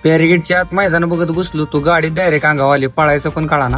बॅरिगेटच्या आत मैदान बघत बसलो तो गाडी डायरेक्ट अंगावर आली, पळायचं पण कळा ना।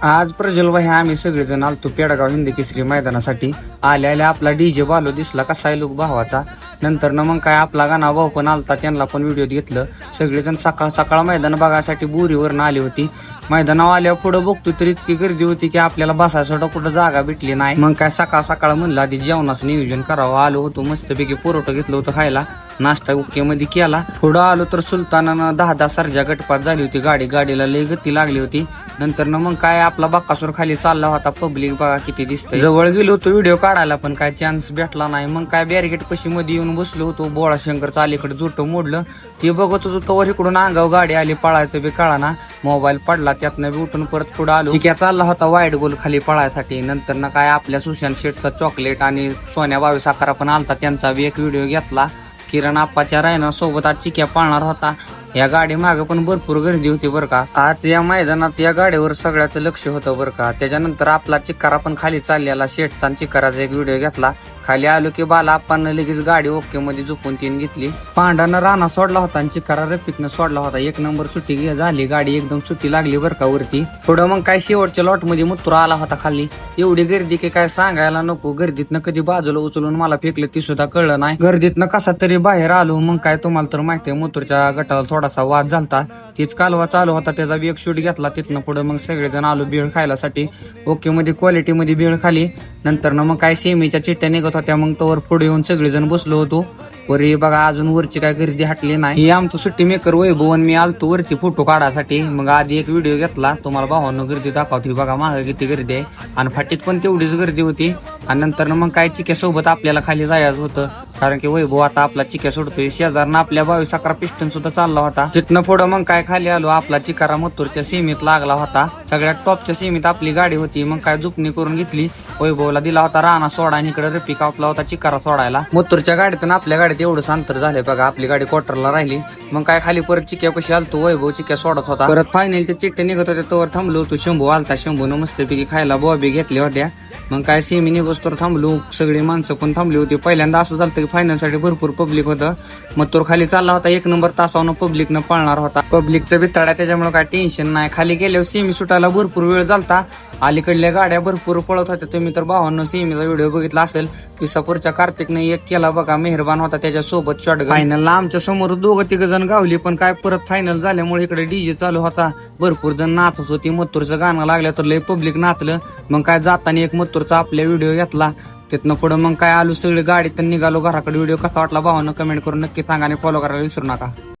आज प्रज्वल भाई आम्ही सगळेजण आलतो पेडगाव हिंद केसरी मैदानासाठी। आल्या आल्या आपला डीजे बालो दिसला कसा आहे लोक भावाचा। नंतर ना मग काय आपला गाणा भाऊ पण आलता, त्यांना पण व्हिडिओ घेतलं। सगळेजण सकाळ सकाळ मैदान बघायसाठी बोरीवरनं आली होती। मैदानावर आल्यावर पुढे बघतो तर इतकी गर्दी होती की आपल्याला बसायसाठी कुठं जागा भेटली नाही। मग काय सकाळ सकाळ म्हणलं आधी जेवणाचं नियोजन करावं। आलो होतो मस्तपैकी पुरवठा घेतलं होतं खायला, नाश्ता ओके मध्ये केला। पुढं आलो तर सुलतानानं 10 सर्जा गटपात झाली होती गाडीला लय गती लागली होती। नंतर मग काय आपला बक्कासूर खाली चालला होता, पब्लिक बघा किती दिसतंय। जवळ गेलो होतो व्हिडिओ काढायला पण काय चान्स भेटला नाही। मग काय बॅरिगेट पशी मध्ये येऊन बसलो होतो, बोळा शंकरचं अलीकडे जोट मोडलं ते बघत होतो तवर इकडून अंगाव गाडी आली, पळायचं बी कळाना। मोबाईल पडला त्यातनं बी उठून परत पुढे आलो। चिक्या चालला होता वाईट गोल खाली पळायसाठी। नंतर ना काय आपल्या सुशांत शेठचा चॉकलेट आणि सोन्या 22 पण आलता, त्यांचा बी एक व्हिडिओ घेतला। किरण आप्पाच्या रायना सोबत आज चिक्या पाळणार होता। या गाडी मागे पण भरपूर गर्दी होती बरं का। आज या मैदानात या गाडीवर सगळ्याचं लक्ष होतं बरं का। त्याच्यानंतर आपला चिक्कारा पण खाली चाललेला, शेठचा चिक्काराचा एक व्हिडिओ घेतला। खाली आलो की बाला आपण लगेच गाडी ओके मध्ये झोपून तीन घेतली। पांडानं राणा सोडला होता आणि चिक्कारा रफिकनं सोडला होता। 1 नंबर सुट्टी झाली, गाडी एकदम सुट्टी लागली बरं का वरती। पुढं मग काय शेवटच्या लॉट मध्ये मुत्तुरा आला होता खाली। एवढी गर्दी की काय सांगायला नको। गर्दीतनं कधी बाजूला उचलून मला फेकलं ती सुद्धा कळलं नाही। गर्दीतनं कसा तरी बाहेर आलो। मग काय तुम्हाला तर माहितीये मुत्तूरच्या गटाला थोडासा वाद झालता, तीच कालवा चालू होता, त्याचा बी एक शूट घेतला। तिथनं पुढे मग सगळेजण आलो भेळ खायलासाठी। ओके मध्ये क्वालिटी मध्ये भेळ खाली। नंतर ना मग काय सेमीच्या चिट्ट्या निघत होत्या, मग तोवर पुढे येऊन सगळेजण बसलो होतो। वरी बघा अजून वरची काय गर्दी हटली नाही। ही आमचं सुट्टी मेकर वैभव आणि मी आलतो वरती फोटो काढायसाठी। मग आधी एक व्हिडिओ घेतला, तुम्हाला भावांनो गर्दी दाखवते बघा मागे किती गर्दी आहे, आणि फाटीत पण तेवढीच गर्दी होती। आणि नंतर मग काय चिक्यासोबत आपल्याला खाली जायचं होतं, कारण की वैभव आता आपला चिक्या सोडतोय। शेजारनं आपल्या 22 पिस्टन सुद्धा चालला होता। तिथनं पुढं मग काय खाली आलो, आपला चिकारा मथुरच्या सीमेत लागला होता। सगळ्यात टॉपच्या सीमेत आपली गाडी होती। मग काय झुपणी करून घेतली, वैभवला दिला होता राणा सोडा आणि इकडे रफिक आपला होता चिकारा सोडायला। मथुरच्या गाडीतून आपल्या गाडीत एवढंच अंतर झालंय बघा, आपली गाडी क्वार्टरला राहिली। मग काय खाली परत चिक्या कशी आलतो, वैभव चिक्या सोडत होता। परत फायनलच्या चिट्टे निघत होते तोवर थांबलो होतो। शंभू आलता, शंभून मस्तपैकी खायला बॉबी घेतल्या होत्या। मग काय सेमी निघोस तर थांबलो, सगळी माणसं पण थांबली होती। पहिल्यांदा असं झालं की फायनल साठी भरपूर पब्लिक होतं। मथुर खाली चालला होता, 1 नंबर तासावरून पब्लिकनं पळणार होता। पब्लिकचं बिताड्या त्याच्यामुळे काय टेन्शन नाही। खाली गेल्यावर सेमी सुटायला भरपूर वेळ झालता, अलीकडल्या गाड्या भरपूर पळत होत्या। तुम्ही तर भावांनो सेमीचा व्हिडिओ बघितला असेल, विसापूरच्या कार्तिकने एक केला बघा, मेहरबान होता त्याच्यासोबत शॉट। फायनलला आमच्या समोर 2-3 जण गावली, पण काय परत फायनल झाल्यामुळे इकडे डीजे चालू होता, भरपूर जण नाचत होती। मथुरचं गाणं लागलं तर लय पब्लिक नाचलं। मग काय जाताना एक मथुरचा आपल्या व्हिडिओ घेतला। तिथनं पुढं मग काय आलो सगळे गाडीत निघालो घराकडे। व्हिडिओ कसा वाटला भावांनो कमेंट करून नक्की सांगा आणि फॉलो करायला विसरू नका।